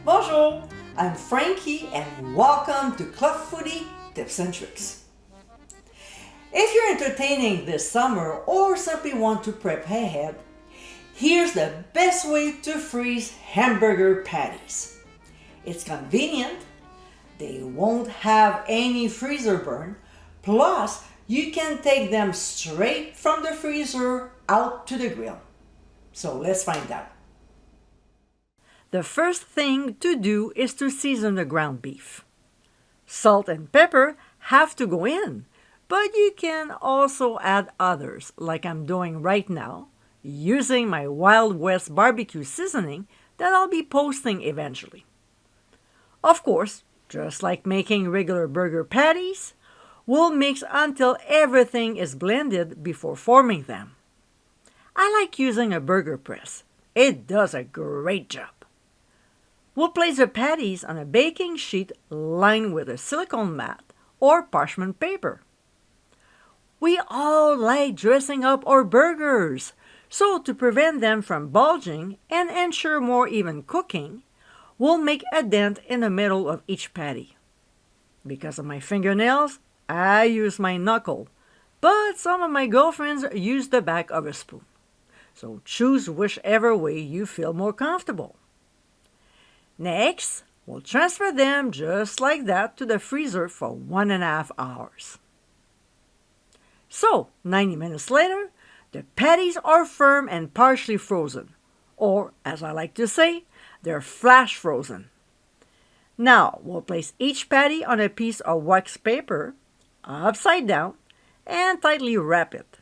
Bonjour, I'm Frankie and welcome to Club Foodie Tips and Tricks. If you're entertaining this summer or simply want to prep ahead, here's the best way to freeze hamburger patties. It's convenient, they won't have any freezer burn, plus you can take them straight from the freezer out to the grill. So let's find out. The first thing to do is to season the ground beef. Salt and pepper have to go in, but you can also add others like I'm doing right now, using my Wild West barbecue seasoning that I'll be posting eventually. Of course, just like making regular burger patties, we'll mix until everything is blended before forming them. I like using a burger press. It does a great job. We'll place the patties on a baking sheet lined with a silicone mat or parchment paper. We all like dressing up our burgers, so to prevent them from bulging and ensure more even cooking, we'll make a dent in the middle of each patty. Because of my fingernails, I use my knuckle, but some of my girlfriends use the back of a spoon. So choose whichever way you feel more comfortable. Next, we'll transfer them just like that to the freezer for 1.5 hours. So, 90 minutes later, the patties are firm and partially frozen, or as I like to say, they're flash frozen. Now, we'll place each patty on a piece of wax paper, upside down, and tightly wrap it.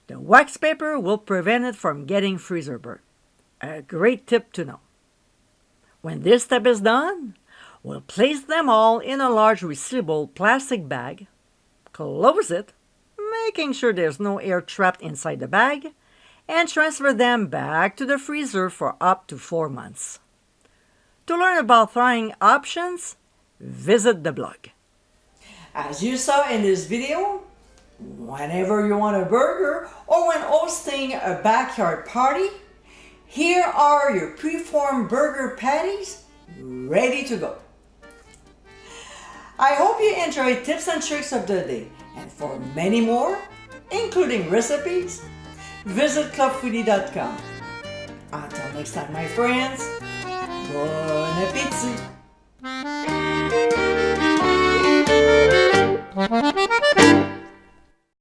The wax paper will prevent it from getting freezer burn. A great tip to know. When this step is done, we'll place them all in a large resealable plastic bag, close it, making sure there's no air trapped inside the bag, and transfer them back to the freezer for up to 4 months. To learn about thawing options, visit the blog. As you saw in this video, whenever you want a burger or when hosting a backyard party, here are your preformed burger patties ready to go. I hope you enjoyed tips and tricks of the day, and for many more, including recipes, visit clubfoodie.com. Until next time, my friends,